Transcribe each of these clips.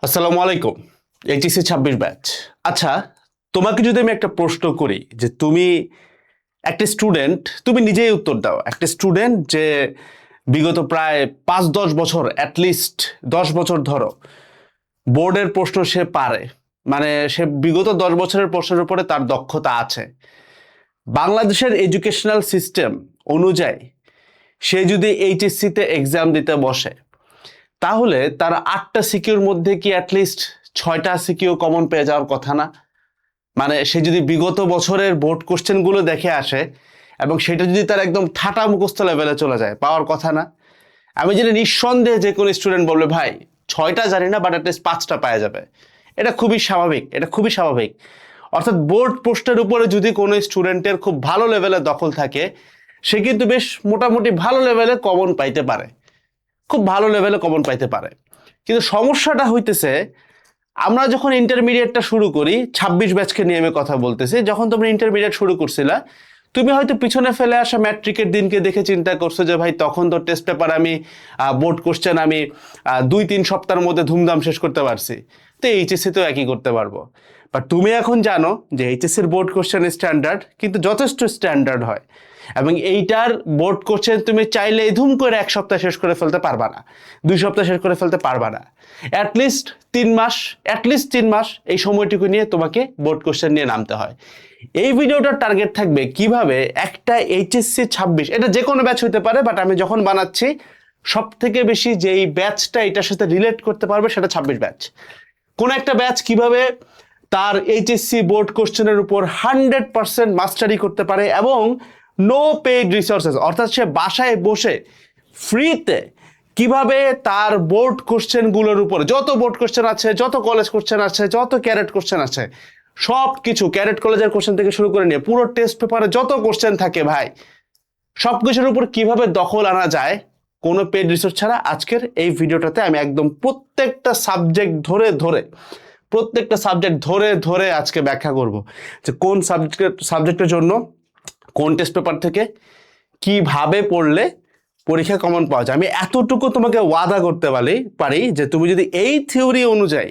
আসসালামু আলাইকুম। HSC 26 batch. আচ্ছা, তোমাকে যদি আমি একটা প্রশ্ন করি যে তুমি একটা স্টুডেন্ট, তুমি নিজেই উত্তর দাও। একটা স্টুডেন্ট যে বিগত প্রায় 5-10 বছর, অ্যাটলিস্ট 10 বছর ধরো বোর্ডের প্রশ্ন সে পারে, মানে সে বিগত 10 বছরের প্রশ্নের উপরে তার দক্ষতা আছে। বাংলাদেশের এডুকেশনাল সিস্টেম অনুযায়ী সে যদি এইচএসসিতে এক্সাম দিতে বসে, তাহলে তার 8টা সিকিউর মধ্যে কি অ্যাটলিস্ট 6টা সিকিউ কমন পেয়ে যাওয়ার কথা না? মানে সে যদি বিগত বছরের বোর্ড কোশ্চেনগুলো দেখে আসে এবং সেটা যদি তার একদম ঠাটা মুখস্থ লেভেলে চলে যায়, পাওয়ার কথা না? আমি জানি নিঃসন্দেহে যে কোনো স্টুডেন্ট বলবে ভাই 6টা জানি না, বাট অ্যাটলিস্ট 5টা পাওয়া যাবে। এটা খুবই স্বাভাবিক, এটা খুবই স্বাভাবিক। অর্থাৎ বোর্ড পোস্টের উপরে যদি কোনো স্টুডেন্টের খুব ভালো লেভেলে দখল থাকে, সে কিন্তু বেশ মোটামুটি ভালো লেভেলে কমন পাইতে পারে, খুব ভালো লেভেলে কমন পাইতে পারে। কিন্তু সমস্যাটা হইতেছে, আমরা যখন ইন্টারমিডিয়েটটা শুরু করি, 26 ব্যাচকে নিয়ে আমি কথা বলতেছি, যখন তোমরা ইন্টারমিডিয়েট শুরু করছিলা, তুমি হয়তো পিছনে ফেলে আসা ম্যাট্রিকের দিনকে দেখে চিন্তা করছো যে ভাই তখন তো টেস্ট পেপার আমি বোর্ড কোশ্চেন আমি 2-3 সপ্তাহের মধ্যে ধুমধাম শেষ করতে পারছি, তো এইচএসসি তো একই করতে পারবো। বাট তুমি এখন জানো যে এইচএসসির বোর্ড কোশ্চেন স্ট্যান্ডার্ড কিন্তু যথেষ্ট স্ট্যান্ডার্ড হয়, এবং এইটার বোর্ড কোশ্চেন তুমি চাইলে ধুম করে 1 সপ্তাহ শেষ করে ফেলতে পারবা না, 2 সপ্তাহ শেষ করে ফেলতে পারবা না। অ্যাটলিস্ট 3 মাস এই সময়টুকু নিয়ে তোমাকে বোর্ড কোশ্চেন নিয়ে নামতে হয়। এই ভিডিওটার টার্গেট থাকবে কিভাবে একটা এইচএসসি 26, এটা যে কোনো ব্যাচ হতে পারে, বাট আমি যখন বানাচ্ছি সব থেকে বেশি যেই ব্যাচটা এটার সাথে রিলেট করতে পারবে সেটা 26 ব্যাচ। কোন একটা ব্যাচ কিভাবে তার এইচএসসি বোর্ড কোশ্চেনের উপর 100% মাস্টারি করতে পারে এবং নো পেইড রিসোর্সেস, অর্থাৎ সে বাসায় বসে ফ্রিতে কিভাবে তার বোর্ড কোশ্চেনগুলোর উপরে, যত বোর্ড কোশ্চেন আছে, যত কলেজ কোশ্চেন আছে, যত ক্যারেট কোশ্চেন আছে, সব কিছু ক্যারেট কলেজের কোশ্চেন থেকে শুরু করে নিয়ে পুরো টেস্ট পেপারে যত কোশ্চেন থাকে ভাই, সব কিছুর উপর কিভাবে দখল আনা যায় কোনো পেড রিসোর্স ছাড়া, আজকের এই ভিডিওটাতে আমি একদম প্রত্যেকটা সাবজেক্ট ধরে ধরে আজকে ব্যাখ্যা করব যে কোন সাবজেক্টের জন্য কোন টেস্ট পেপার থেকে কিভাবে পড়লে পরীক্ষা কমন পাওয়া যায়। আমি এতটুকু তোমাকে ওয়াদা করতে পারি যে তুমি যদি এই থিওরি অনুযায়ী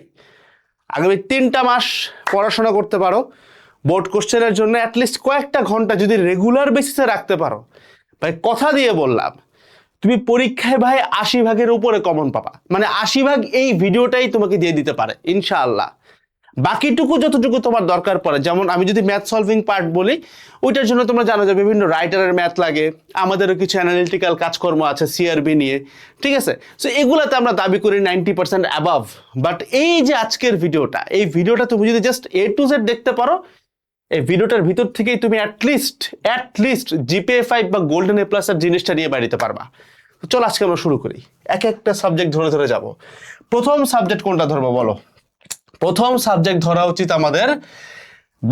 আগামী 3টা মাস পড়াশোনা করতে পারো, বোর্ড কোশ্চেনের জন্য অ্যাটলিস্ট কয়েকটা ঘন্টা যদি রেগুলার বেসিসে রাখতে পারো, ভাই কথা দিয়ে বললাম তুমি পরীক্ষায় ভাই 80 ভাগের উপরে কমন পাবা। মানে 80 ভাগ এই ভিডিওটাই তোমাকে দিয়ে দিতে পারে ইনশাআল্লাহ। বাকিটুকু যতটুকু তোমার দরকার পড়ে, যেমন আমি যদি ম্যাথ সলভিং পার্ট বলি, ওইটার জন্য তোমরা জানো যে বিভিন্ন রাইটারের ম্যাথ লাগে, আমাদেরও কিছু অ্যানালিটিক্যাল কাজকর্ম আছে সিআরবি নিয়ে, ঠিক আছে? সো এগুলাতে আমরা দাবি করি 90% অ্যাবাভ। বাট এই যে আজকের ভিডিওটা, এই ভিডিওটা তুমি যদি জাস্ট A to Z দেখতে পারো, এই ভিডিওটার ভিতর থেকেই তুমি অ্যাটলিস্ট জিপিএ 5 বা গোল্ডেন এ প্লাস এর জিনিসটা নিয়ে বাড়িতে পারবা। তো চলো আজকে আমরা শুরু করি, এক একটা সাবজেক্ট ধরে ধরে যাব। প্রথম সাবজেক্ট কোনটা ধরবো বলো? প্রথম সাবজেক্ট ধরা উচিত আমাদের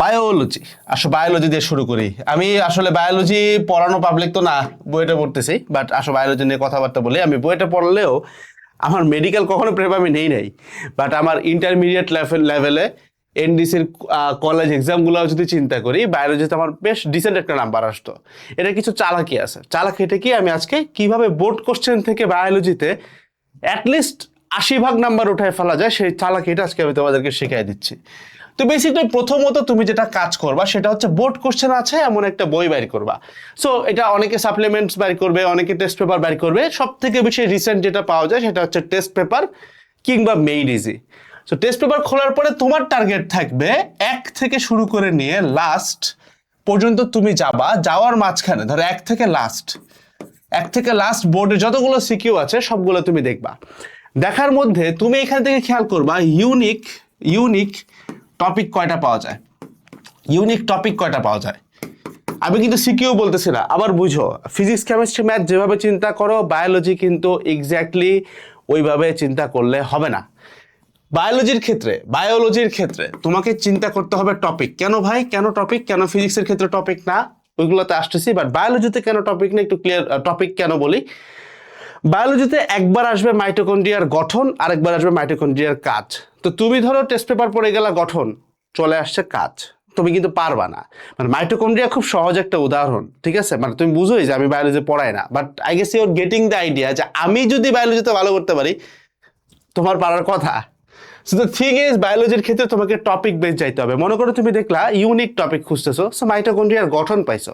বায়োলজি। আসো বায়োলজি দিয়ে শুরু করি। আমি আসলে বায়োলজি পড়ানো পাবলিক তো না, বইটা পড়তেছি, বাট আসো বায়োলজি নিয়ে কথাবার্তা বলি। আমি বইটা পড়লেও আমার মেডিকেল কখনো প্রেপ আমি নেই নাই, বাট আমার ইন্টারমিডিয়েট লেভেলে এনডিসির কলেজ এক্সামগুলো যদি চিন্তা করি, বায়োলজিতে আমার বেশ ডিসেন্ট একটা নাম্বার আসতো। এটা কিছু চালাকি আছে, চালাকি এটা কি, আমি আজকে কিভাবে বোর্ড কোশ্চেন থেকে বায়োলজিতে অ্যাটলিস্ট 80 ভাগ নাম্বার উঠায় ফেলা যায় সেই চালাকিটা আজকে আমি তোমাদেরকে শিখিয়ে দিচ্ছি। তো বেসিক্যালি প্রথমত তুমি যেটা কাজ করবা সেটা হচ্ছে বোর্ড কোশ্চেন আছে এমন একটা বই বের করবা। সো এটা অনেকে সাপ্লিমেন্টস বের করবে, অনেকে টেস্ট পেপার বের করবে। সব থেকে বেশি রিসেন্ট যেটা পাওয়া যায় সেটা হচ্ছে টেস্ট পেপার কিংবা Made Easy. So test paper খোলার পরে তোমার টার্গেট থাকবে 1 থেকে শুরু করে নিয়ে লাস্ট পর্যন্ত তুমি যাওয়ার মাঝখানে ধরো 1 থেকে লাস্ট বোর্ডে যতগুলো সিকিউ আছে সবগুলো তুমি দেখবা। দেখার মধ্যে তুমি এখান থেকে খেয়াল করবা ইউনিক টপিক কয়টা পাওয়া যায়। আমি কিন্তু সিকিউ বলতেছি না, আবার বুঝো, ফিজিক্স কেমিস্ট্রি ম্যাথ যেভাবে চিন্তা করো বায়োলজি কিন্তু এক্স্যাক্টলি ওইভাবে চিন্তা করলে হবে না। বায়োলজির ক্ষেত্রে তোমাকে চিন্তা করতে হবে টপিক। কেন ভাই, কেন টপিক, কেন ফিজিক্সের ক্ষেত্রে টপিক না, ওইগুলোতে আসতেছি। বাট বায়োলজিতে কেন টপিক না, একটু ক্লিয়ার টপিক কেন বলি। বায়োলজিতে একবার আসবে মাইটোকন্ড্রিয়ার গঠন, আরেকবার আসবে মাইটোকন্ড্রিয়ার কাজ। তো তুমি ধরো টেস্ট পেপার পড়ে গেলা গঠন, চলে আসছে কাজ, তুমি কিন্তু পারবা না। মানে মাইটোকন্ড্রিয়া খুব সহজ একটা উদাহরণ, ঠিক আছে? মানে তুমি বুঝোই যে আমি বায়োলজি পড়াই না, but I guess you are getting the idea যে আমি যদি বায়োলজিতে ভালো করতে পারি তোমার পারার কথা। সো দ্য থিং ইজ বায়োলজির ক্ষেত্রে তোমাকে টপিক বেস যাইতে হবে। মনে করো তুমি দেখলা ইউনিক টপিক খুঁজতেছো, সো মাইটোকন্ড্রিয়ার গঠন পাইছো,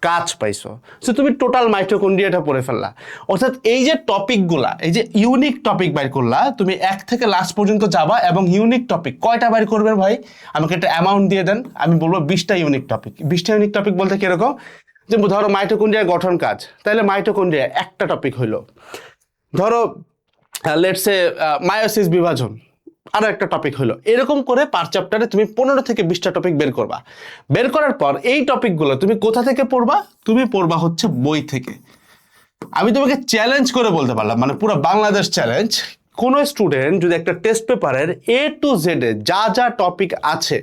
কাজ পাইছো, সো তুমি টোটাল মাইটোকন্ড্রিয়াটা পড়ে ফেললা। অর্থাৎ এই যে টপিকগুলা, এই যে ইউনিক টপিক বাইর করলা, তুমি এক থেকে লাস্ট পর্যন্ত যাবা এবং ইউনিক টপিক কয়টা বাইর করবে ভাই, আমাকে একটা অ্যামাউন্ট দিয়ে দেন, আমি বলবো 20টা ইউনিক টপিক। 20টা ইউনিক টপিক বলতে কিরকম, যে ধরো মাইটোকন্ড্রিয়ার গঠন কাজ, তাহলে মাইটোকন্ড্রিয়া একটা টপিক হইলো। ধরো লেটস সে মায়োসিস বিভাজন, আরো একটা টপিক হলো। এরকম করে পার চ্যাপ্টারে তুমি 15 থেকে 20টা টপিক বের করবা। বের করার পর এই টপিকগুলো তুমি কোথা থেকে পড়বা, তুমি পড়বা হচ্ছে বই থেকে। আমি তোমাকে চ্যালেঞ্জ করে বলতে পারলাম, মানে পুরো বাংলাদেশ চ্যালেঞ্জ, কোন স্টুডেন্ট যদি একটা টেস্ট পেপারের A to Z এ যা যা টপিক আছে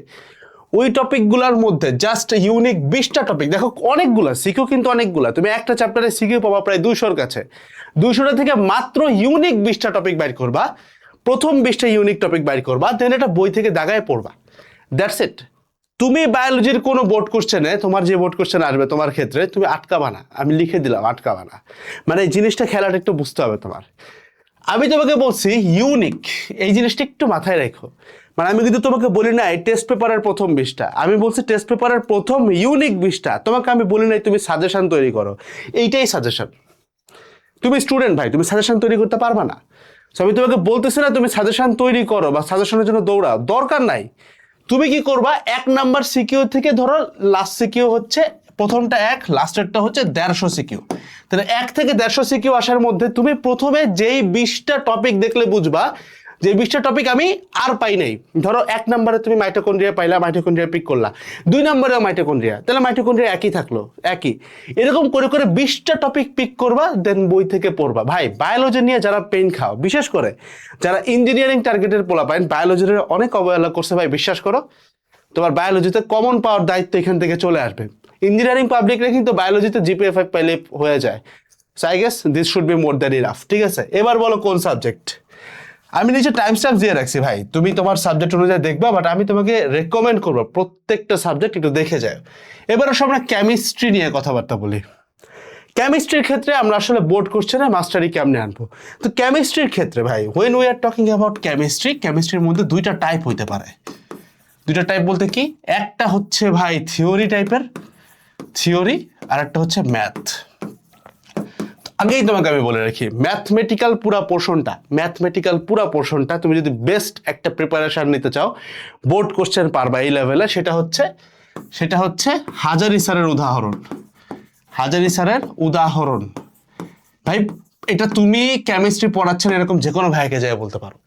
ওই টপিকগুলোর মধ্যে জাস্ট ইউনিক 20টা টপিক, দেখো অনেকগুলা সিকিউ, কিন্তু অনেকগুলা, তুমি একটা চ্যাপ্টারে সিকিউ পাবা প্রায় 200-র কাছে, 200টা থেকে মাত্র ইউনিক 20টা টপিক বাইর করবা, প্রথম 20টা ইউনিক টপিক বাইর করবা, দেন এটা বই থেকে দাগায় পড়বা, দ্যাটস ইট। তুমি বায়োলজির কোনো বোর্ড কোশ্চেনে, তোমার যে বোর্ড কোশ্চেন আসবে তোমার ক্ষেত্রে, তুমি আটকাবা না, আমি লিখে দিলাম আটকাবা না। মানে এই জিনিসটা খেলাটা একটু বুঝতে হবে তোমার। আমি তোমাকে বলছি ইউনিক, এই জিনিসটা একটু মাথায় রাখো। মানে আমি কিন্তু তোমাকে বলি নাই টেস্ট পেপারের প্রথম 20টা, আমি বলছি টেস্ট পেপারের প্রথম ইউনিক 20টা। তোমাকে আমি বলি নাই তুমি সাজেশন তৈরি করো, এইটাই সাজেশন। তুমি স্টুডেন্ট ভাই, তুমি সাজেশন তৈরি করতে পারবা না। সো আমি তোমাকে বলতেছি না তুমি সাজেশন তৈরি করো বা সাজেশনের জন্য দৌড়াও, দরকার নাই। তুমি কি করবা, 1 নাম্বার সিকিউ থেকে ধরো লাস্ট সিকিউ হচ্ছে প্রথমটা 1, লাস্টেরটা হচ্ছে 150 সিকিউ, তাহলে 1 থেকে 150 সিকিউ আসার মধ্যে তুমি প্রথমে যেই 20টা টপিক দেখলে বুঝবা যে 20টা টপিক আমি আর পাই নাই। ধরো 1 নম্বরে তুমি মাইটোকন্ড্রিয়া পাইলা, মাইটোকন্ড্রিয়া পিক করলা, 2 নম্বরেও মাইটোকন্ড্রিয়া, তাহলে মাইটোকন্ড্রিয়া একই থাকলো, একই। এরকম করে করে 20টা টপিক পিক করবা, দেন বই থেকে পড়বা। ভাই বায়োলজি নিয়ে যারা পেন খাও, বিশেষ করে যারা ইঞ্জিনিয়ারিং টার্গেটের পোলাপাইন, বায়োলজির অনেক অবহেলা করছে ভাই, বিশ্বাস করো তোমার বায়োলজিতে কমন পাওয়ার দায়িত্ব এখান থেকে চলে আসবে। ইঞ্জিনিয়ারিং পাবলিকরা কিন্তু বায়োলজিতে জিপিএ 5 পাইলে হয়ে যায়। So I guess this should be more than enough. ঠিক আছে, এবার বলো কোন সাবজেক্ট। আমি নিচে টাইম স্ট্যাম্প দিয়ে রাখছি ভাই, তুমি তোমার সাবজেক্ট অনুযায়ী দেখবা, বাট আমি তোমাকে রেকমেন্ড করবো প্রত্যেকটা সাবজেক্ট একটু দেখে যাও। এবার আসলে আমরা কেমিস্ট্রি নিয়ে কথাবার্তা বলি। কেমিস্ট্রির ক্ষেত্রে আমরা আসলে বোর্ড কোশ্চেনে মাস্টারি কেমনে আনবো। তো কেমিস্ট্রির ক্ষেত্রে ভাই, when we are talking about chemistry, কেমিস্ট্রির মধ্যে 2টা টাইপ হইতে পারে। 2টা টাইপ বলতে কি, একটা হচ্ছে ভাই থিওরি টাইপের, থিওরি, আর একটা হচ্ছে ম্যাথ। আগেই তোমাকে আমি বলে রাখি, ম্যাথমেটিক্যাল পুরা পোর্শনটা তুমি যদি বেস্ট একটা প্রিপারেশন নিতে চাও, বোর্ড কোশ্চেন পারবা এই লেভেলে, সেটা হচ্ছে হাজারি স্যারের উদাহরণ। ভাই এটা তুমি কেমিস্ট্রি পড়াচ্ছেন এরকম যে কোনো ভাইকে যায় বলতে পারো,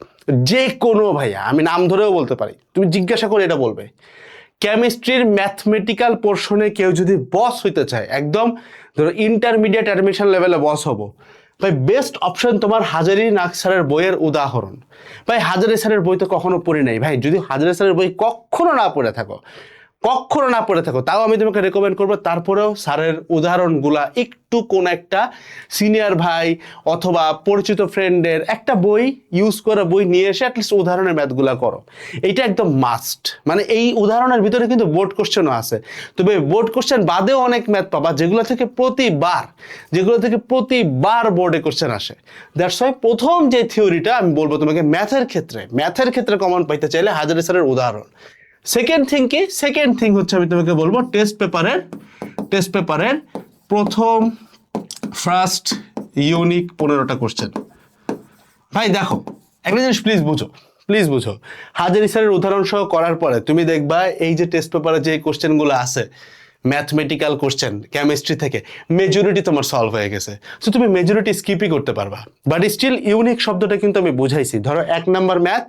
যে কোনো ভাইয়া, আমি নাম ধরেও বলতে পারি, তুমি জিজ্ঞাসা করে এটা বলবে। কেমিস্ট্রির ম্যাথমেটিক্যাল পোর্শনে কেউ যদি বস হইতে চায়, একদম ধরো ইন্টারমিডিয়েট অ্যাডমিশন লেভেলে বস হবো, ভাই বেস্ট অপশন তোমার হাজারি নাগ স্যারের বইয়ের উদাহরণ। ভাই হাজারি স্যারের বই তো কখনো পড়ি নাই ভাই, যদি হাজারি স্যারের বই কখনো না পড়ে থাকো, তাও আমি তোমাকে রেকমেন্ড করবো তারপরেও স্যারের উদাহরণগুলা একটু কোন একটা সিনিয়র ভাই অথবা পরিচিত ফ্রেন্ডের একটা বই ইউজ করে বই নিয়ে এসে অ্যাটলিস্ট উদাহরণের ম্যাথগুলা করো, এইটা একদম মাস্ট। মানে এই উদাহরণের ভিতরে কিন্তু বোর্ড কোশ্চেনও আছে, তবে বোর্ড কোশ্চেন বাদেও অনেক ম্যাথ পাবা যেগুলো থেকে প্রতিবার বোর্ডে কোশ্চেন আসে। দ্যাটস ওয়াই প্রথম যে থিওরিটা আমি বলবো তোমাকে, ম্যাথের ক্ষেত্রে কমন পাইতে চাইলে হাজারি স্যারের উদাহরণ। সেকেন্ড থিং হচ্ছে আমি তোমাকে বলবো টেস্ট পেপারের ফার্স্ট ইউনিক 15টা কোশ্চেন। ভাই দেখো একটা জিনিস প্লিজ বুঝো, হাজারি স্যারের উদাহরণ সহ করার পরে তুমি দেখবা এই যে টেস্ট পেপারে যে কোশ্চেনগুলো আছে ম্যাথমেটিক্যাল কোশ্চেন কেমিস্ট্রি থেকে, মেজরিটি তোমার সলভ হয়ে গেছে। সো তুমি মেজরিটি স্কিপই করতে পারবা, বাট স্টিল ইউনিক শব্দটা কিন্তু আমি বুঝাইছি। ধরো 1 নাম্বার ম্যাথ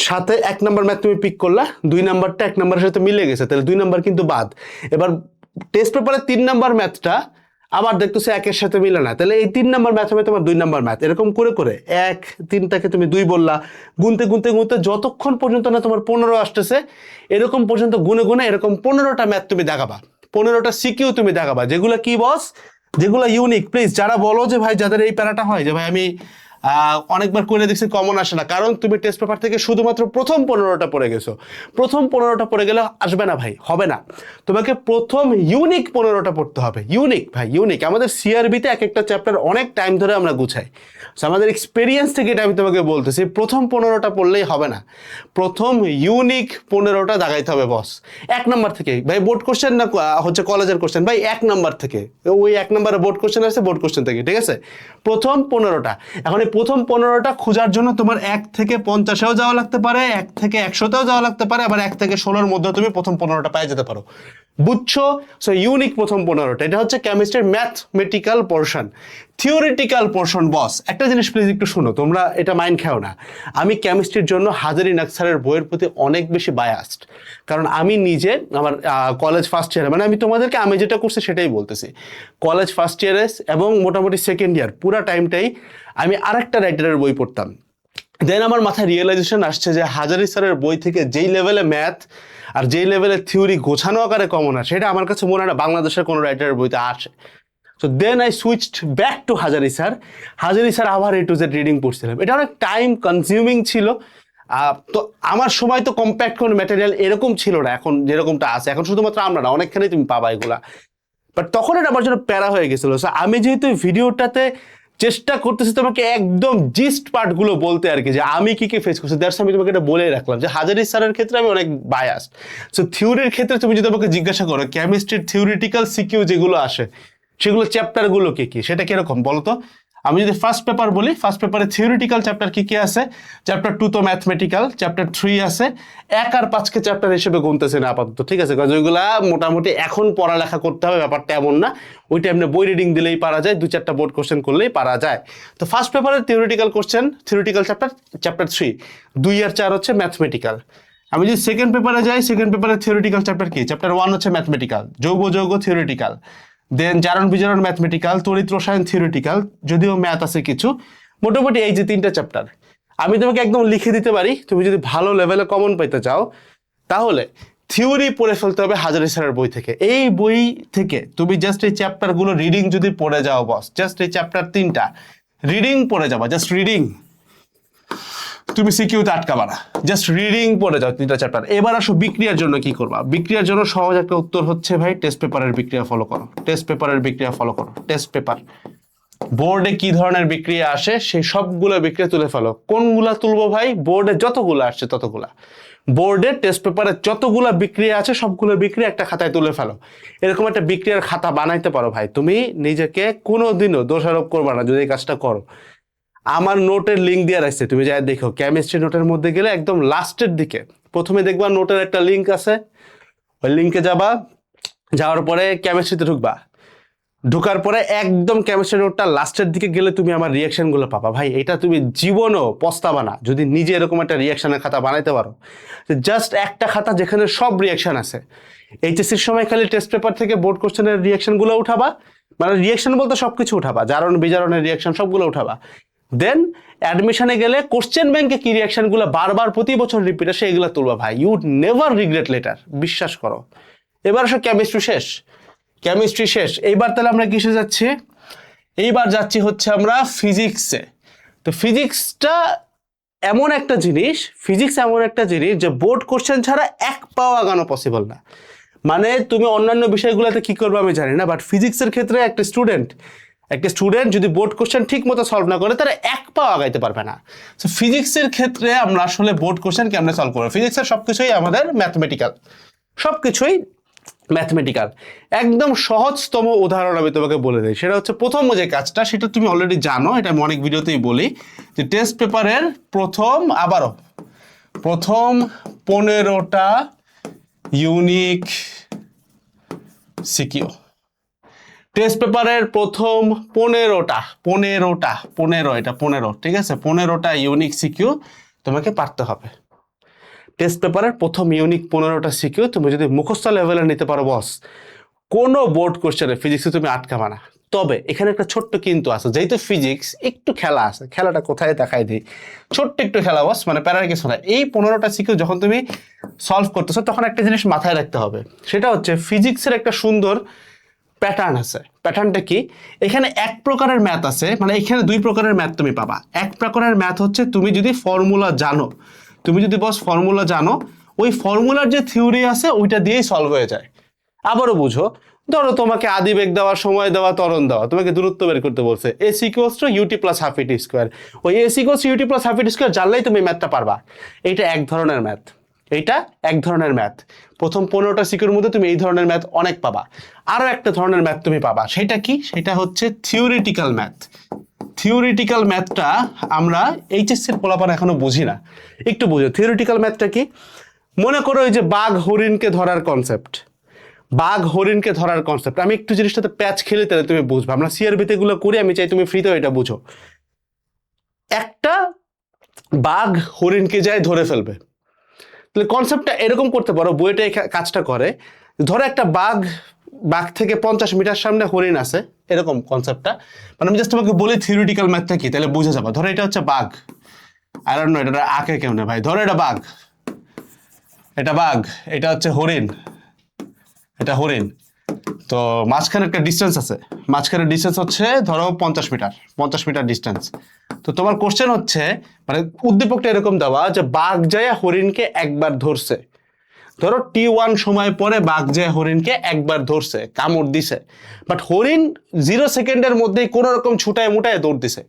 সাথে 1 নাম্বার ম্যাথ তুমি পিক করলা, 2 নাম্বারটা 1 নাম্বারের সাথে মিলে গেছে, তাহলে 2 নাম্বার কিন্তু বাদ। এবার টেস্ট পেপারে 3 নাম্বার ম্যাথটা আবার দেখতেছে 1-এর সাথে মিলে না, তাহলে এই 3 নাম্বার ম্যাথ হবে তোমার 2 নাম্বার ম্যাথ। এরকম করে করে 1 3টাকে তুমি 2 বললা, গুনতে যতক্ষণ পর্যন্ত না তোমার 15 আসতেছে, এরকম পর্যন্ত গুনে এরকম 15টা ম্যাথ তুমি দেখাবা, 15টা সিকিউ তুমি দেখাবা, যেগুলো কি বস, যেগুলো ইউনিক। প্লিজ যারা বলো যে ভাই, যাদের এই প্যারাটা হয় যে ভাই আমি অনেকবার করে দেখছি কমন আসে না, কারণ তুমি টেস্ট পেপার থেকে শুধুমাত্র প্রথম 15টা পড়ে গেছো। প্রথম 15টা পড়ে গেলে আসবে না ভাই, হবে না। তোমাকে প্রথম ইউনিক 15টা পড়তে হবে। ইউনিক ভাই, ইউনিক। আমাদের সিআরবিতে এক একটা চ্যাপ্টার অনেক টাইম ধরে আমরা গুছাই। আমাদের এক্সপিরিয়েন্স থেকে এটা আমি তোমাকে বলতেছি, প্রথম 15টা পড়লেই হবে না, প্রথম ইউনিক 15টা দাগাইতে হবে বস। 1 নাম্বার থেকে ভাই, বোর্ড কোশ্চেন না হচ্ছে কলেজের কোশ্চেন ভাই, 1 নাম্বার থেকে, ওই 1 নাম্বারে বোর্ড কোশ্চেন আছে, বোর্ড কোশ্চেন থেকে, ঠিক আছে? প্রথম 15টা। এখন এই প্রথম 15টা খোঁজার জন্য তোমার 1 থেকে 50-এও যাওয়া লাগতে পারে, 1 থেকে 100-তেও যাওয়া লাগতে পারে, আবার 1 থেকে 16-এর মধ্যে তুমি প্রথম 15টা পেয়ে যেতে পারো। বুঝছো? সো ইউনিক প্রথম 15টা, এটা হচ্ছে কেমিস্ট্রির ম্যাথমেটিক্যাল পোর্শন। থিওরিটিক্যাল পোর্শন বস, একটা জিনিস প্লিজ একটু শোনো, তোমরা এটা মাইন্ড খাও না। আমি কেমিস্ট্রির জন্য হাজারি নাকসারের বইয়ের প্রতি অনেক বেশি বায়াসড, কারণ আমি নিজে আমার কলেজ ফার্স্ট ইয়ারে, মানে আমি তোমাদেরকে আমি যেটা করছি সেটাই বলতেছি, কলেজ ফার্স্ট ইয়ারে এবং মোটামুটি সেকেন্ড ইয়ার পুরা টাইমটাই আমি আরেকটা রাইটারের বই পড়তাম। দেন আমার মাথায় রিয়েলাইজেশন আসছে যে হাজারি স্যারের বই থেকে যেই লেভেলে ম্যাথ আর যেই লেভেলে থিওরি গোছানো আকারে কমন আসে, সেটা আমার কাছে মনে হয় না বাংলাদেশের কোনো রাইটারের বইতে আসে। So then I switched back to Hazari sir. Hazari sir আবার A to Z রিডিং পড়ছিলাম, এটা অনেক টাইম কনজিউমিং ছিল। তো আমার সময় তো কম্প্যাক্ট কোনো ম্যাটেরিয়াল এরকম ছিল না এখন যেরকমটা আছে, এখন শুধুমাত্র আমরা না, অনেকখানেই তুমি পাবা এগুলা। বাট তখন এটা আমার জন্য প্যারা হয়ে গেছিলো। সো আমি যেহেতু ভিডিওটাতে চেষ্টা করতেছি তোমাকে একদম জিস্ট পার্টগুলো বলতে আর কি, যে আমি কি কি ফেস করছি, দ্যাটস আমি তোমাকে এটা বলেই রাখলাম যে হাজারি স্যারের ক্ষেত্রে আমি অনেক বায়াসড। সো থিওরির ক্ষেত্রে তুমি যদি আমাকে জিজ্ঞাসা করো কেমিস্ট্রির থিওরিটিক্যাল সিকিউ যেগুলো আসে সেগুলো চ্যাপ্টারগুলো কি কি, সেটা কিরকম বলো তো? আমি যদি ফার্স্ট পেপার বলি, ফার্স্ট পেপারে থিওরিটিক্যাল চ্যাপ্টার কি কি আছে? চ্যাপ্টার 2 তো ম্যাথমেটিক্যাল, চ্যাপ্টার 3 আছে, 1 আর 5কে চ্যাপ্টার হিসেবে গুনতেছে না আপাতত, ঠিক আছে? কারণ ওইগুলা মোটামুটি এখন পড়ালেখা করতে হবে, ব্যাপারটা এমন না, ওইটা এমনি বই রিডিং দিলেই পারা যায়, 2-4টা বোর্ড কোশ্চেন করলেই পারা যায়। তো ফার্স্ট পেপারের থিওরিটিক্যাল কোশ্চেন, থিওরিটিক্যাল চ্যাপ্টার 3, 2 আর 4 হচ্ছে ম্যাথমেটিক্যাল। আমি যদি সেকেন্ড পেপারে যাই, সেকেন্ড পেপারের থিওরিটিক্যাল চ্যাপ্টার কি? চ্যাপ্টার 1 হচ্ছে ম্যাথমেটিক্যাল, যৌগ থিওরিটিক্যাল, দেন জারণ বিজারণ ম্যাথমেটিক্যাল, তড়িৎ রসায়ন থিওরিটিক্যাল, যদিও ম্যাথ আছে কিছু। মোটামুটি এই যে 3টা চ্যাপ্টার আমি তোমাকে একদম লিখে দিতে পারি, তুমি যদি ভালো লেভেলে কমন পাইতে চাও তাহলে থিওরি পড়ে ফেলতে হবে হাজারি স্যারের বই থেকে। এই বই থেকে তুমি জাস্ট এই চ্যাপ্টারগুলো রিডিং যদি পড়ে যাও বস, জাস্ট এই চ্যাপ্টার 3টা রিডিং পড়ে যাবা, জাস্ট রিডিং, তুমি সিকিউতে আটকাবা না, জাস্ট রিডিং পড়ে যাও 3টা চ্যাপ্টার। এবার আসো বিক্রিয়ার জন্য কি করবা। বিক্রিয়ার জন্য সহজ একটা উত্তর হচ্ছে ভাই, টেস্ট পেপারের বিক্রিয়া ফলো করো, টেস্ট পেপারের বিক্রিয়া ফলো করো। টেস্ট পেপার বোর্ডে কি ধরনের বিক্রিয়া আসে সেই সবগুলো বিক্রিয়া তুলে ফেলো। কোনগুলা তুলবো ভাই? বোর্ডে যতগুলো আসছে ততগুলা, বোর্ডে টেস্ট পেপারে যতগুলো বিক্রিয়া আছে সবগুলো বিক্রিয়া একটা খাতায় তুলে ফেলো। এরকম একটা বিক্রিয়ার খাতা বানাইতে পারো ভাই, তুমি নিজেকে কোনোদিনও দোষারোপ করবা না যদি এই কাজটা করো। আমার নোটের লিঙ্ক দিয়ে রাখছে, তুমি যাই দেখো, কেমিস্ট্রি নোটের মধ্যে গেলে একদম লাস্টের দিকে প্রথমে দেখবা নোটের একটা লিঙ্ক আছে, ওই লিঙ্কে যাবা, যাওয়ার পরে কেমিস্ট্রিতে ঢুকবা, ঢোকার পরে একদম কেমিস্ট্রি নোটটা লাস্টের দিকে গেলে তুমি আমার রিয়াকশনগুলো পাবা। ভাই এটা তুমি জীবনও পস্তাবা না যদি নিজে এরকম একটা রিয়াকশনের খাতা বানাইতে পারো, জাস্ট একটা খাতা যেখানে সব রিয়াকশন আছে। এইচএসসির সময় খালি টেস্ট পেপার থেকে বোর্ড কোশ্চেনের রিয়াকশনগুলো উঠাবা, মানে রিয়াকশন বলতে সবকিছু উঠাবা, জারণ বিজারণের রিয়াকশন সবগুলো উঠাবা। দেন অ্যাডমিশনে গেলে কোশ্চেন ব্যাংকে কি রিয়াকশনগুলো বারবার প্রতি বছর রিপিট আসে এগুলো তুলবা ভাই, ইউ নেভার রিগ্রেট লেটার, বিশ্বাস করো। এবার আসো কেমিস্ট্রি শেষ, কেমিস্ট্রি শেষ। এইবার তাহলে আমরা কিসে যাচ্ছি? এইবার যাচ্ছি হচ্ছে আমরা ফিজিক্সে। তো ফিজিক্সটা এমন একটা জিনিস, ফিজিক্স এমন একটা জিনিস যে বোর্ড কোশ্চেন ছাড়া এক পাও আগানো পসিবল না। মানে তুমি অন্যান্য বিষয়গুলোতে কি করবে আমি জানি না, বাট ফিজিক্সের ক্ষেত্রে একটা স্টুডেন্ট যদি বোর্ড কোশ্চেন ঠিক মতো সলভ না করে তারা এক পাও আগাইতে পারবে না। তো ফিজিক্সের ক্ষেত্রে আমরা আসলে বোর্ড কোশ্চেন কেমনে সলভ করবো? ফিজিক্সের সবকিছুই আমাদের ম্যাথমেটিক্যাল, সবকিছুই ম্যাথমেটিক্যাল। একদম সহজতম উদাহরণ আমি তোমাকে বলে দিই, সেটা হচ্ছে প্রথম যে কাজটা, সেটা তুমি অলরেডি জানো, এটা আমি অনেক ভিডিওতেই বলি, যে টেস্ট পেপারের প্রথম 15টা ইউনিক সিকিউ, টেস্ট পেপারের প্রথম 15, ঠিক আছে, 15টা ইউনিক সিকিউ তোমাকে পারতে হবে। টেস্ট পেপারের প্রথম ইউনিক 15টা সিকিউ তুমি যদি মুখস্থ লেভেলে নিতে পারো বস, কোনো বোর্ড কোশ্চেনে ফিজিক্সে তুমি আটকাবা না। তবে এখানে একটা ছোট্ট কিন্তু আছে, যেহেতু ফিজিক্স একটু খেলা আছে, খেলাটা কোথায় দেখাই দিই, ছোট্ট একটু খেলা বস, মানে প্যারার কিছু না। এই 15টা সিকিউ যখন তুমি সলভ করতেছো তখন একটা জিনিস মাথায় রাখতে হবে, সেটা হচ্ছে ফিজিক্সের একটা সুন্দর প্যাটার্ন আছে। প্যাটার্নটা কি? এখানে এক প্রকারের ম্যাথ আছে, মানে এখানে দুই প্রকারের ম্যাথ তুমি পাবা। এক প্রকারের ম্যাথ হচ্ছে তুমি যদি ফর্মুলা জানো, তুমি যদি বস ফর্মুলা জানো, ওই ফর্মুলার যে থিওরি আছে ওইটা দিয়েই সলভ হয়ে যায়। আবারও বুঝো, ধরো তোমাকে আদিবেগ দেওয়া, সময় দেওয়া, ত্বরণ দেওয়া, তোমাকে দূরত্ব বের করতে বলছে, S equals to UT plus half at square. ওই S equals to UT plus half at square জানলেই তুমি ম্যাথটা পারবা। এইটা এক ধরনের ম্যাথ, এইটা এক ধরনের ম্যাথ। প্রথম 15টা সিকিউর মধ্যে তুমি এই ধরনের ম্যাথ অনেক পাবা। আরো একটা ধরনের ম্যাথ তুমি পাবা, সেটা কি? সেটা হচ্ছে থিওরিটিক্যাল ম্যাথ। থিওরিটিক্যাল ম্যাথটা আমরা এইচএসসির পোলাপান এখনো বুঝি না, একটু বুঝো। থিওরিটিক্যাল ম্যাথটা কি? মনে করো এই যে বাঘ হরিণকে ধরার কনসেপ্ট, বাঘ হরিণকে ধরার কনসেপ্ট, আমি একটু জিনিসটাতে প্যাচ খেলে তাহলে তুমি বুঝবে। আমরা সিআরবিতে এগুলো করি, আমি চাই তুমি ফ্রিতেও এটা বুঝো। একটা বাঘ হরিণকে যায় ধরে ফেলবে, তাহলে কনসেপ্টটা এরকম করতে পারো, বইটা এই কাজটা করে। ধরো একটা বাঘ, বাঘ থেকে 50 মিটার সামনে হরিণ আছে, এরকম কনসেপ্টটা। মানে আমি জাস্ট তোমাকে বলি থিওরিটিক্যাল ম্যাথটা কি, তাহলে বুঝে যাবো। ধরো এটা হচ্ছে বাঘ, আই ডোন্ট নো এটা আঁকে কেমনে ভাই। ধরো এটা বাঘ, এটা বাঘ, এটা হচ্ছে হরিণ, এটা হরিণ। তো মাঝখানে একটা ডিস্টেন্স আছে, মাঝখানে ডিস্টেন্স হচ্ছে ধরো 50 মিটার, 50 মিটার ডিস্টেন্স। তো তোমার কোশ্চেন হচ্ছে, মানে উদ্দীপকটা এরকম দেওয়া যে বাঘ যায় হরিণকে একবার ধরছে। ধরো T1 সময় পরে বাঘ যায় হরিণকে একবার ধরছে, কামড় দিছে, বাট হরিণ 0 সেকেন্ডের মধ্যেই কোন রকম ছুটায় মুটায় দৌড় দিছে।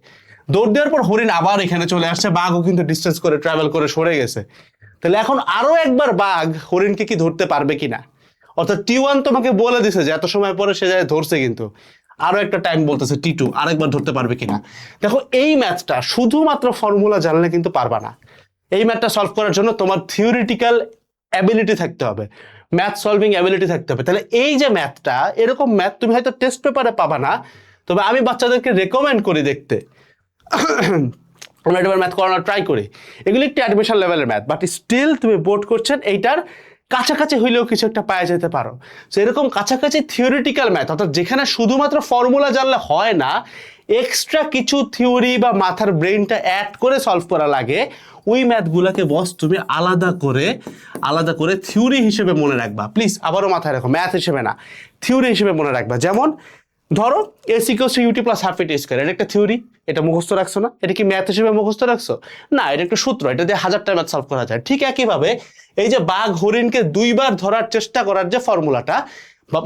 দৌড় দেওয়ার পর হরিণ আবার এখানে চলে আসছে, বাঘও কিন্তু ডিস্টেন্স করে ট্রাভেল করে সরে গেছে। তাহলে এখন আরো একবার বাঘ হরিণকে কি ধরতে পারবে কিনা? অর্থাৎ T1 তোমাকে বলে দিছে যে এত সময় পরে সে যায় ধরছে, কিন্তু আরো একটা টাইম বলতেছে T2, আরেকবার ধরতে পারবে কিনা। দেখো এই ম্যাথটা শুধুমাত্র ফর্মুলা জানলে কিন্তু পারবা না। এই ম্যাথটা সলভ করার জন্য তোমার থিওরিটিক্যাল অ্যাবিলিটি থাকতে হবে, ম্যাথ সলভিং অ্যাবিলিটি থাকতে হবে। তাহলে এই যে ম্যাথটা, এরকম ম্যাথ তুমি হয়তো টেস্ট পেপারে পাবা না, তবে আমি বাচ্চাদেরকে রেকমেন্ড করি দেখতে। আমরা এবার ম্যাথ করানোর ট্রাই করি। এগুলি একটি অ্যাডমিশন লেভেলের ম্যাথ, বাট স্টিল তুমি বোর্ড করছেন, এইটার কাছাকাছি হইলেও কিছু একটা পাওয়া যেতে পারো। তো এরকম কাছাকাছি থিওরিটিক্যাল ম্যাথ, অর্থাৎ যেখানে শুধুমাত্র ফর্মুলা জানলে হয় না, এক্সট্রা কিছু থিওরি বা মাথার ব্রেনটা অ্যাড করে সলভ করা লাগে, ওই ম্যাথগুলোকে বস তুমি আলাদা করে থিওরি হিসেবে মনে রাখবা। প্লিজ আবারও মাথায় রাখো, ম্যাথ হিসেবে না, থিওরি হিসেবে মনে রাখবা। যেমন ধরো S equals to UT plus half AT square, এটা একটা থিওরি, এটা মুখস্থ রাখছো না? এটা কি ম্যাথ হিসেবে মুখস্থ রাখছো? না, এটা একটা সূত্র, এটা দিয়ে 1000টা ম্যাথ সলভ করা যায়। ঠিক একইভাবে এই যে বাঘ হরিণকে 2বার ধরার চেষ্টা করার যে ফর্মুলাটা,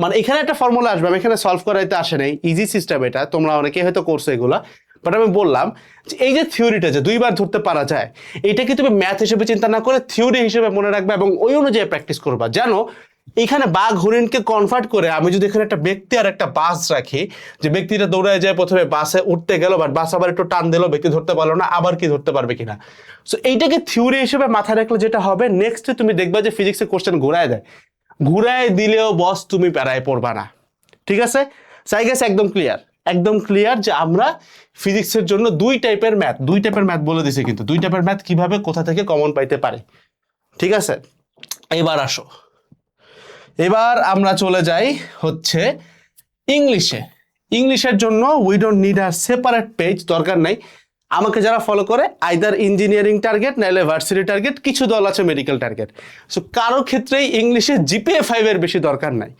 মানে এখানে একটা ফর্মুলা আসবে, আমি এখানে সলভ করাইতে আসে নাই, ইজি সিস্টেম এটা, তোমরা অনেকে হয়তো করছো এগুলা, বাট আমি বললাম যে এই যে থিওরিটা যে 2বার ধরতে পারা যায়, এটাকে তুমি ম্যাথ হিসেবে চিন্তা না করে থিওরি হিসেবে মনে রাখবে এবং ওই অনুযায়ী প্র্যাকটিস করবা। জানো এখানে বাঘ হরিণকে কনভার্ট করে আমি যদি এখানে একটা ব্যক্তি আর একটা বাস রাখি, যে ব্যক্তিটা দৌড়ায় যায়, প্রথমে বাসে উঠতে গেল, বাট বাস আবার একটু টান দিল, ব্যক্তি ধরতে পারলো না, আবার কি ধরতে পারবে কিনা। সো এইটাকে থিওরি হিসেবে মাথায় রাখলে যেটা হবে, নেক্সট তুমি দেখবা যে ফিজিক্সের কোশ্চেন ঘুরায় দেয়, ঘুরায় দিলেও বস তুমি প্যারায় পড়বা না। ঠিক আছে, সাই গেছে একদম ক্লিয়ার, একদম ক্লিয়ার যে আমরা ফিজিক্সের জন্য দুই টাইপের ম্যাথ বলে দিছি, কিন্তু দুই টাইপের ম্যাথ কিভাবে কোথা থেকে কমন পাইতে পারে। ঠিক আছে, এবার আসো, এবার আমরা চলে যাই হচ্ছে ইংলিশে। ইংলিশের জন্য we don't need a separate page, দরকার নাই। আমাকে যারা ফলো করে আইদার ইঞ্জিনিয়ারিং টার্গেট নাইলে ভার্সিটি টার্গেট, কিছু দল আছে মেডিকেল টার্গেট। সো কারো ক্ষেত্রেই ইংলিশে জিপিএ 5 এর বেশি দরকার নাই।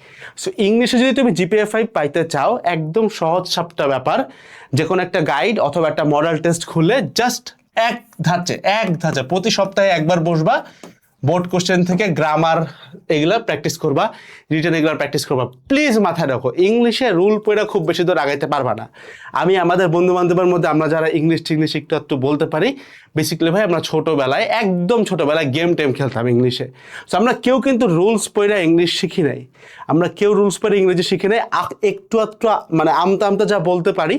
সো ইংলিশে যদি তুমি জিপিএ 5 পাইতে চাও, একদম সহজ সাপটা ব্যাপার, যে কোনো একটা গাইড অথবা একটা মডেল টেস্ট খুলে জাস্ট এক ধাঁচে প্রতি সপ্তাহে একবার বসবা, বোর্ড কোশ্চেন থেকে গ্রামার এগুলা প্র্যাকটিস করবা, রিটেন এগুলা প্র্যাকটিস করবা। প্লিজ মাথায় রাখো, ইংলিশে রুল পড়ে খুব বেশি দূর আগাইতে পারবা না। আমি আমাদের বন্ধু বান্ধবের মধ্যে আমরা যারা ইংলিশ একটু বলতে পারি, বেসিক্যালি ভাই আমরা একদম ছোটবেলায় গেম টেম খেলতাম ইংলিশে। সো আমরা কেউ কিন্তু রুলস পড়ে ইংলিশ শিখি নাই, আমরা কেউ রুলস পড়ে ইংরেজি শিখি নাই। একটু মানে আমতা যা বলতে পারি,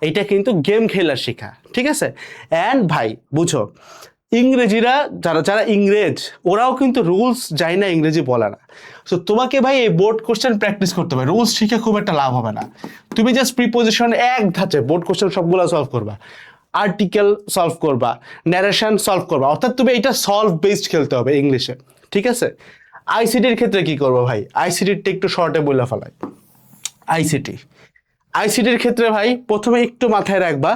এইটা কিন্তু গেম খেলার শেখা। ঠিক আছে, অ্যান্ড ভাই বুঝো, ইংরেজিরা যারা ইংরেজ, ওরাও কিন্তু রুলস যায় না ইংরেজি বলে না। সো তোমাকে ভাই এই বোর্ড কোশ্চেন প্র্যাকটিস করতে হবে, রুলস শিখে খুব একটা লাভ হবে না। তুমি জাস্ট প্রিপোজিশন এক ধাঁচে বোর্ড কোশ্চেন সবগুলো সলভ করবা, আর্টিকেল সলভ করবা, ন্যারেশন সলভ করবা, অর্থাৎ তুমি এটা সলভ বেসড খেলতে হবে ইংলিশে। ঠিক আছে, আইসিটির ক্ষেত্রে কি করবো ভাই? আইসিটিরটা একটু শর্টে বলে ফেলাই। আইসিটির ক্ষেত্রে ভাই প্রথমে একটু মাথায় রাখবা,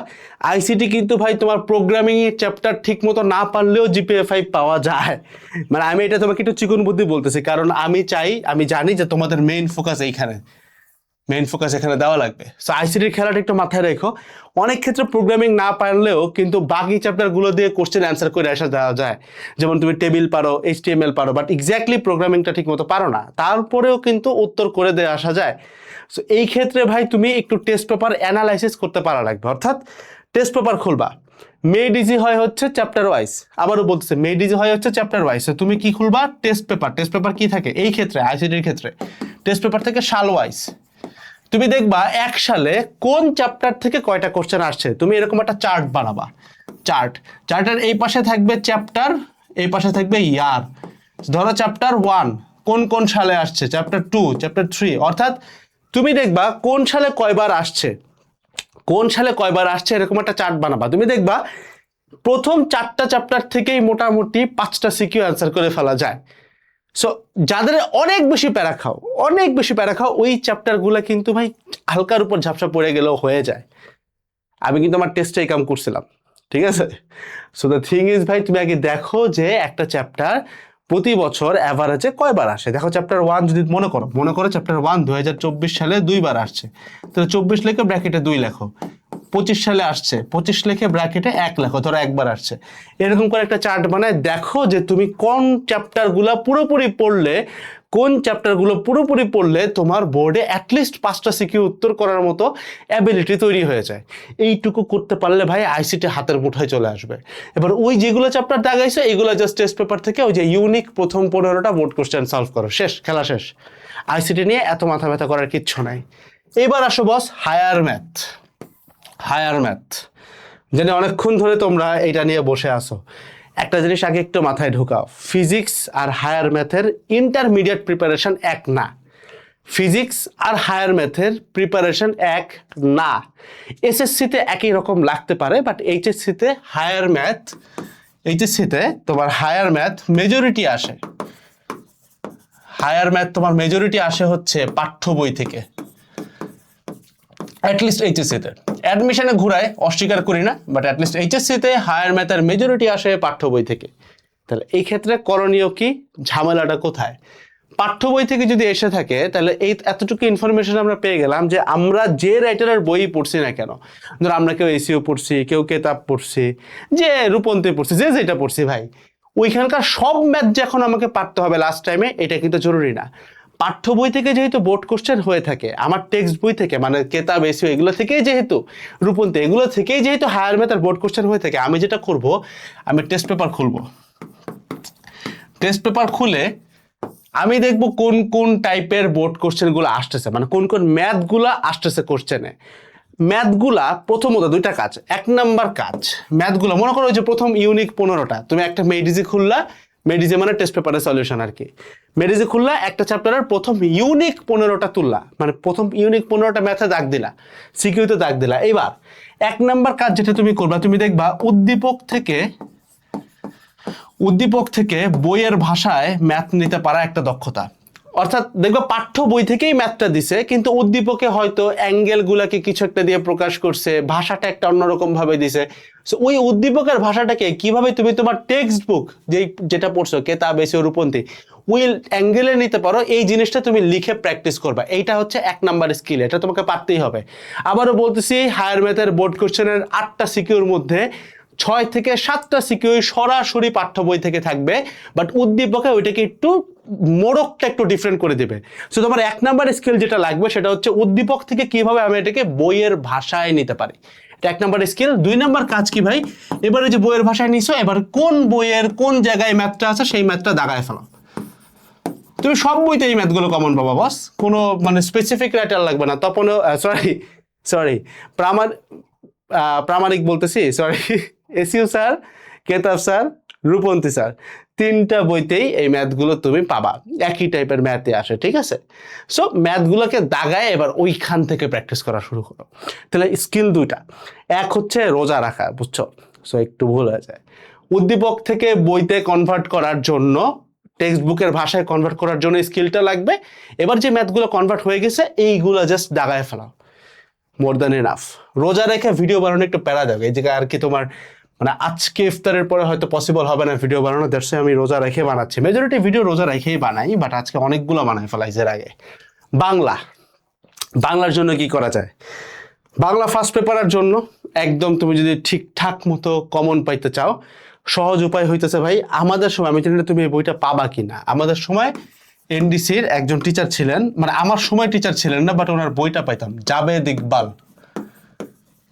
আইসিটি কিন্তু ভাই তোমার প্রোগ্রামিং এর চ্যাপ্টার ঠিক মতো না পারলেও জিপিএ 5 পাওয়া যায়। মানে আমি এটা তোমাকে একটু চিকন বুদ্ধি বলতেছি, কারণ আমি জানি যে তোমাদের মেইন ফোকাস এইখানে। মেইন ফোকাস এখানে দেওয়া লাগবে। সো আইসিটির খেলাটা একটু মাথায় রেখো। অনেক ক্ষেত্রে প্রোগ্রামিং না পারলেও কিন্তু বাকি চ্যাপ্টারগুলো দিয়ে কোশ্চেন অ্যান্সার করে আসা দেওয়া যায়। যেমন তুমি টেবিল পারো, HTML পারো, বাট এক্স্যাক্টলি প্রোগ্রামিংটা ঠিক মতো পারো না, তারপরেও কিন্তু উত্তর করে দিয়ে আসা যায়। সো এই ক্ষেত্রে ভাই তুমি একটু টেস্ট পেপার অ্যানালাইসিস করতে পারা লাগবে, অর্থাৎ টেস্ট পেপার খুলবা। মেড ইজি হয় হচ্ছে চ্যাপ্টার ওয়াইজ, আবারও বলতেছে মেড ইজি হয় হচ্ছে চ্যাপ্টার ওয়াইজ। তুমি কি খুলবা? Test paper. টেস্ট পেপার কি থাকে এই ক্ষেত্রে, আইসিটির ক্ষেত্রে টেস্ট পেপার থেকে সাল ওয়াইজ। তুমি দেখবা এক সালে কোন চ্যাপ্টার থেকে কয়টা কোশ্চেন আসছে, তুমি এরকম একটা চার্ট বানাবা। চার্টের এই পাশে থাকবে চ্যাপ্টার, এই পাশে থাকবে ইয়ার। ধরো চ্যাপ্টার 1 কোন কোন সালে আসছে, চ্যাপ্টার 2, চ্যাপ্টার 3, অর্থাৎ তুমি দেখবা কোন সালে কয়বার আসছে, কোন সালে কয়বার আসছে, এরকম একটা চার্ট বানাবা। তুমি দেখবা প্রথম 4টা চ্যাপ্টার থেকেই মোটামুটি 5টা সিকিউ অ্যান্সার করে ফেলা যায়। সো যাদের অনেক বেশি প্যারা খাও ওই চ্যাপ্টারগুলো কিন্তু ভাই হালকার উপর ঝাপসা পড়ে গেলেও হয়ে যায়। আমি কিন্তু আমার টেস্টে কাম করছিলাম, ঠিক আছে? সো দ্য থিং ইজ ভাই, তুমি আগে দেখো যে একটা চ্যাপ্টার প্রতি বছর অ্যাভারেজে কয়বার আসে। দেখো চ্যাপ্টার 1 যদি মনে করো চ্যাপ্টার 1 2024 সালে 2বার আসছে, তাহলে 24 লিখে ব্র্যাকেটে 2 লেখো। 25 সালে আসছে, 25 লিখে ব্র্যাকেটে 1 লেখো, ধরো একবার আসছে। এরকম করে একটা চার্ট বানায় দেখো যে তুমি কোন চ্যাপ্টারগুলো পুরোপুরি পড়লে তোমার বোর্ডে অ্যাটলিস্ট 5টা সিকিউ উত্তর করার মতো অ্যাবিলিটি তৈরি হয়ে যায়। এইটুকু করতে পারলে ভাই আইসিটি হাতের মুঠোয় চলে আসবে। এবার ওই যেগুলো চ্যাপ্টার দাগাইছো এইগুলো জাস্ট টেস্ট পেপার থেকে ওই যে ইউনিক প্রথম 15টা বোর্ড কোশ্চেন সলভ করো, শেষ, খেলা শেষ। আইসিটি নিয়ে এত মাথা ব্যথা করার কিচ্ছু নাই। এবার আসো বস হায়ার ম্যাথ, জানি অনেকক্ষণ ধরে তোমরা এটা নিয়ে বসে আসো। একটা জিনিস আগে একটু মাথায় ঢুকাও, ফিজিক্স আর হায়ার ম্যাথের ইন্টারমিডিয়েট প্রিপারেশন এক না। ফিজিক্স আর হায়ার ম্যাথের প্রিপারেশন এক না। এসএসসিতে একই রকম লাগতে পারে, বাট এইচএসসিতে তোমার হায়ার ম্যাথ মেজরিটি আসে। তোমার মেজরিটি আসে হচ্ছে পাঠ্য বই থেকে, অ্যাটলিস্ট এইচএসসিতে। অ্যাডমিশনে ঘুরায়, অস্বীকার করি না, বাট অ্যাটলিস্ট এইচএসসিতে হায়ার ম্যাথের মেজরিটি আসে পাঠ্য বই থেকে। তাহলে এই ক্ষেত্রে করণীয় কি, ঝামেলাটা কোথায়? পাঠ্য বই থেকে যদি এসে থাকে তাহলে এই এতটুকু ইনফরমেশন আমরা পেয়ে গেলাম যে আমরা যে রাইটারের বই পড়ছি না কেন, ধর আমরা কেউ এসিও পড়ছি, কেউ কেতাব পড়ছি, যে রূপন্তে পড়ছি, যে যেটা পড়ছি ভাই, ওইখানকার সব ম্যাথ যে এখন আমাকে পারতে হবে লাস্ট টাইমে, এটা কিন্তু জরুরি না। পাঠ্য বই থেকে যেহেতু বোর্ড কোশ্চেন হয়ে থাকে, আমার টেক্সট বই থেকে মানে কেতাব এসিও এগুলো থেকেই যেহেতু, রূপন্তে এগুলো থেকেই যেহেতু হায়ার ম্যাথ আর বোর্ড কোশ্চেন হয়ে থাকে, আমি যেটা করব, আমি টেস্ট পেপার খুলবো। টেস্ট পেপার খুলে আমি দেখবো কোন কোন টাইপের বোর্ড কোশ্চেনগুলো আসতেছে, মানে কোন কোন ম্যাথগুলো আসতেছে কোশ্চেনে। ম্যাথগুলা প্রথমত 2টা কাজ। 1 নাম্বার কাজ, ম্যাথগুলো মনে করো যে প্রথম ইউনিক 15টা তুমি একটা মেডিজি খুললা, মেডিজি মানে টেস্ট পেপারের সলিউশন আর কি। মেডিজি খুললা, একটা চ্যাপ্টারের প্রথম ইউনিক 15টা তুললা, মানে প্রথম ইউনিক 15টা ম্যাথে দাগ দিলা, সিকিউতে দাগ দিলা। এবার 1 নাম্বার কাজ যেটা তুমি করবা, তুমি দেখবা উদ্দীপক থেকে বইয়ের ভাষায় ম্যাথ নিতে পারা একটা দক্ষতা। অর্থাৎ দেখবা পাঠ্য বই থেকেই ম্যাথটা দিছে, কিন্তু উদ্দীপকে হয়তো অ্যাঙ্গেলগুলোকে কিছু একটা দিয়ে প্রকাশ করছে, ভাষাটা একটা অন্যরকম ভাবে দিছে। সো ওই উদ্দীপকের ভাষাটাকে কিভাবে তুমি তোমার টেক্সট বুক যেটা পড়ছো, কেতাব এসিও রূপন্তি, ওই অ্যাঙ্গেলে নিতে পারো, এই জিনিসটা তুমি লিখে প্র্যাকটিস করবা। এইটা হচ্ছে 1 নাম্বার স্কিল, এটা তোমাকে পারতেই হবে। আবারও বলতেছি, হায়ার ম্যাথের বোর্ড কোশ্চেনের 8টা সিকিউর মধ্যে 6 থেকে 7টা সিকিউ সরাসরি পাঠ্য বই থেকে থাকবে, বাট উদ্দীপকে ওইটাকে একটু মোড়কটা একটু ডিফারেন্ট করে দিবে। সো তোমার 1 নাম্বার স্কিল যেটা লাগবে সেটা হচ্ছে উদ্দীপক থেকে কিভাবে আমি এটাকে বইয়ের ভাষায় নিতে পারি, এটা 1 নাম্বার স্কিল। 2 নাম্বার কাজ কি ভাই, এবারে যে বইয়ের ভাষায় নিছো, এবার কোন বইয়ের কোন জায়গায় ম্যাথটা আছে সেই ম্যাথটা দাগায় ফেলো। তুমি সব বইতে এই ম্যাথগুলো কমন পাবা বস, কোনো মানে স্পেসিফিক রাইটার লাগবে না। তপনও সরি প্রামাণিক বলতেছি, সরি, এসিও স্যার, কেতাব স্যার, রূপন্তি স্যার, 3টা বইতেই এই ম্যাথগুলো তুমি পাবা, একই টাইপের ম্যাথে আসে, ঠিক আছে? সো ম্যাথগুলোকে দাগায় এবার ওইখান থেকে প্র্যাকটিস করা শুরু করো। তাহলে স্কিল 2টা, এক হচ্ছে রোজা রাখা, বুঝছো? সো একটু ভুল হয়ে যায়। উদ্দীপক থেকে বইতে কনভার্ট করার জন্য, টেক্সট বুকের ভাষায় কনভার্ট করার জন্য স্কিলটা লাগবে। এবার যে ম্যাথগুলো কনভার্ট হয়ে গেছে এইগুলো জাস্ট দাগায় ফেলাও, মোর দ্যান এনাফ। রোজা রেখে ভিডিও বানানো একটু প্যারা যাবে, এই জায়গায় আর কি তোমার মানে আজকে ইফতারের পরে হয়তো পসিবল হবে না ভিডিও বানানো, দ্যাটস আমি রোজা রেখে বানাচ্ছি। মেজরিটি ভিডিও রোজা রেখেই বানাই, বাট আজকে অনেকগুলো বানাই ফেলাইছে এর আগে। বাংলা বাংলার জন্য কি করা যায়? বাংলা ফার্স্ট পেপারের জন্য একদম তুমি যদি ঠিকঠাক মতো কমন পাইতে চাও, সহজ উপায় হইতেছে ভাই, আমাদের সময়, আমি জানি না তুমি এই বইটা পাবা কিনা, আমাদের সময় এনডিসির একজন টিচার ছিলেন, মানে আমার সময় টিচার ছিলেন না, বাট ওনার বইটা পাইতাম, জাবেদ ইকবাল।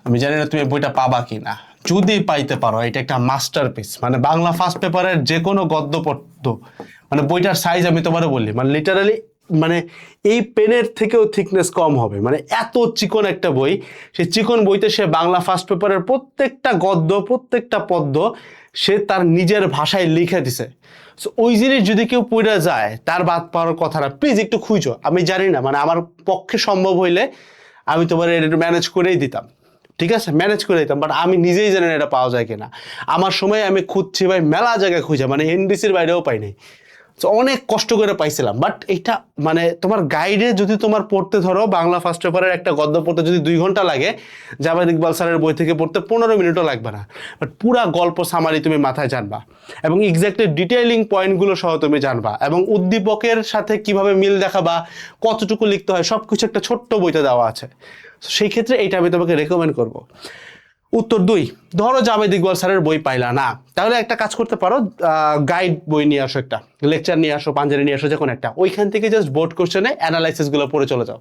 আমি জানি না তুমি এই বইটা পাবা কিনা, যদি পাইতে পারো এটা একটা মাস্টারপিস। মানে বাংলা ফার্স্ট পেপারের যে কোনো গদ্য পদ্য, মানে বইটার সাইজ আমি তোমারও বললি, মানে লিটারালি মানে এই পেনের থেকেও থিকনেস কম হবে, মানে এত চিকন একটা বই। সেই চিকন বইতে সে বাংলা ফার্স্ট পেপারের প্রত্যেকটা গদ্য, প্রত্যেকটা পদ্য সে তার নিজের ভাষায় লিখে দিছে। সো ওই জিনিস যদি কেউ পড়ে যায়, তার বাদ পাওয়ার কথা না। প্লিজ একটু খুঁজো, আমি জানি না, মানে আমার পক্ষে সম্ভব হইলে আমি তোমার এটা ম্যানেজ করেই দিতাম, ঠিক আছে, ম্যানেজ করে দিতাম, বাট আমি নিজেই জানি না এটা পাওয়া যায় কিনা। আমার সময় আমি খুঁজছি ভাই, মেলা জায়গায় খুঁজে, মানে এনডিসির বাইরেও পাই নাই। তো অনেক কষ্ট করে পাইছিলাম, বাট এটা মানে তোমার গাইডে যদি তোমার পড়তে ধরো, বাংলা ফার্স্ট পেপারের একটা গদ্য পড়তে যদি 2 ঘন্টা লাগে, জাভেদ ইকবাল স্যারের বই থেকে পড়তে 15 মিনিটও লাগবে না। বাট পুরা গল্প সামারি তুমি মাথায় জানবা, এবং এক্স্যাক্টলি ডিটেইলিং পয়েন্টগুলো সহ তুমি জানবা, এবং উদ্দীপকের সাথে কিভাবে মিল দেখাবা, কতটুকু লিখতে হয়, সব কিছু একটা ছোট্ট বইতে দেওয়া আছে। সেই ক্ষেত্রে এইটা আমি তোমাকে রেকমেন্ড করব। উত্তর 2, ধরো জাভেদ ইকবাল স্যারের বই পাইলা না, তাহলে একটা কাজ করতে পারো, গাইড বই নিয়ে আসো, একটা লেকচার নিয়ে আসো, পাঞ্জাবি নিয়ে আসো, যে কোনো একটা, ওইখান থেকে জাস্ট বোর্ড কোশ্চেনে অ্যানালাইসিসগুলো পড়ে চলে যাও,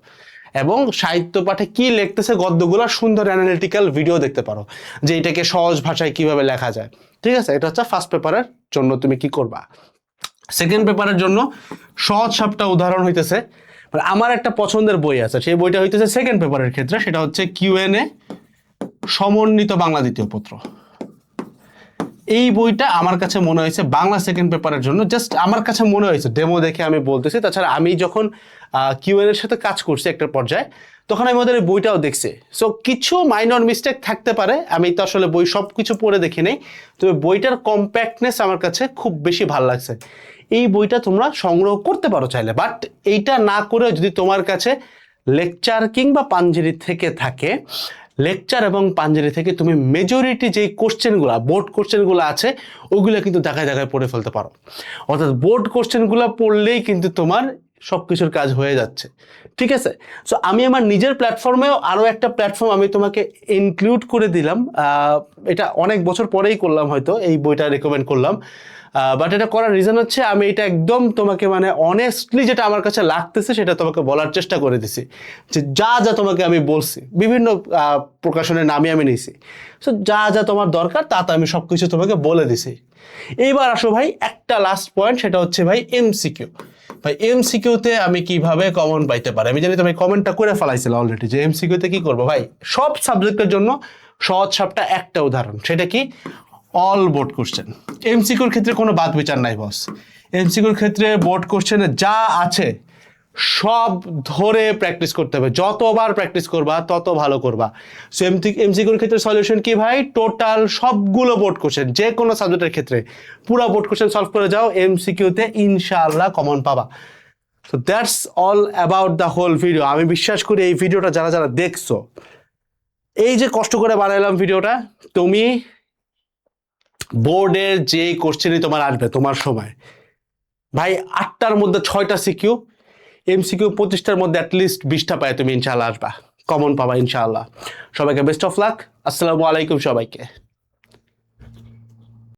এবং সাহিত্য পাঠে কি লিখতেছে গদ্যগুলো সুন্দর অ্যানালিটিক্যাল ভিডিও দেখতে পারো, যে এটাকে সহজ ভাষায় কিভাবে লেখা যায়। ঠিক আছে, এটা হচ্ছে ফার্স্ট পেপারের জন্য তুমি কি করবা। সেকেন্ড পেপারের জন্য সহজ সবটা উদাহরণ হইতেছে, মানে আমার একটা পছন্দের বই আছে, সেই বইটা হইতেছে সেকেন্ড পেপারের ক্ষেত্রে, সেটা হচ্ছে কিউএনএ সমন্বিত বাংলা দ্বিতীয় পত্র। এই বইটা আমার কাছে মনে হয়েছে বাংলা সেকেন্ড পেপারের জন্য, জাস্ট আমার কাছে মনে হয়েছে, ডেমো দেখে আমি বলতেছি। তাছাড়া আমি যখন কিউএন এর সাথে কাজ করছি একটা পর্যায়ে, তখন আমি ওদের বইটাও দেখছি। সো কিছু মাইনর মিস্টেক থাকতে পারে, আমি তো আসলে বই সব কিছু পড়ে দেখি নাই, তবে বইটার কম্প্যাক্টনেস আমার কাছে খুব বেশি ভালো লাগছে। এই বইটা তোমরা সংগ্রহ করতে পারো চাইলে, বাট এইটা না করে যদি তোমার কাছে লেকচার কিংবা পাঞ্জেরি থেকে থাকে, লেকচার এবং পাঞ্জেরি থেকে তুমি মেজরিটি যেই কোশ্চেনগুলো, বোর্ড কোশ্চেনগুলো আছে, ওগুলো কিন্তু দেখায় দেখায় পড়ে ফেলতে পারো। অর্থাৎ বোর্ড কোশ্চেনগুলো পড়লেই কিন্তু তোমার সব কিছুর কাজ হয়ে যাচ্ছে। ঠিক আছে, সো আমি আমার নিজের প্ল্যাটফর্মেও আরও একটা প্ল্যাটফর্ম আমি তোমাকে ইনক্লুড করে দিলাম। এটা অনেক বছর পরেই করলাম, হয়তো এই বইটা রেকমেন্ড করলাম, বাট এটা করার রিজন হচ্ছে আমি এটা একদম তোমাকে মানে অনেস্টলি যেটা আমার কাছে লাগতেছে সেটা তোমাকে বলার চেষ্টা করে দিছি, যে যা যা তোমাকে আমি বলছি, বিভিন্ন প্রকাশনের নামই আমি নিয়েছি। সো যা যা তোমার দরকার তা আমি সব কিছু তোমাকে বলে দিছি। এইবার আসো ভাই একটা লাস্ট পয়েন্ট, সেটা হচ্ছে ভাই এমসিকিউ। ভাই এমসিকিউতে আমি কিভাবে কমন পাইতে পারি? আমি জানি তুমি কমেন্টটা করে ফেলাইছিলে অলরেডি, যে এমসিকিউতে কি করবো। ভাই সব সাবজেক্টের জন্য সহজ সবটা একটা উদাহরণ, সেটা কি? All board question. এমসিকিউর ক্ষেত্রে কোনো বাদ বিচার নাই বস। এমসিকিউর ক্ষেত্রে বোর্ড কোশ্চেনে যা আছে সব ধরে প্র্যাকটিস করতে হবে, যতবার প্র্যাকটিস করবা তত ভালো করবা। সো এমসিকিউর ক্ষেত্রে সলিউশন কি ভাই? টোটাল সবগুলো বোর্ড কোশ্চেন, যে কোনো সাবজেক্টের ক্ষেত্রে পুরো বোর্ড কোশ্চেন সলভ করে যাও, এমসিকিউতে ইনশাআল্লাহ কমন পাবা। So that's all about the whole video. আমি বিশ্বাস করি এই ভিডিওটা যারা যারা দেখছো, এই যে কষ্ট করে বানাইলাম ভিডিওটা, তুমি বোর্ডের যে কোশ্চেনই তোমার আসবে তোমার সময়, ভাই 8টার মধ্যে 6টা সিকিউ, এমসিকিউ 25টার মধ্যে অ্যাটলিস্ট 20টা পায় তুমি ইনশাআল্লাহ আসবা, কমন পাবা ইনশাআল্লাহ। সবাইকে বেস্ট অফ লাক, আসসালামু আলাইকুম সবাইকে।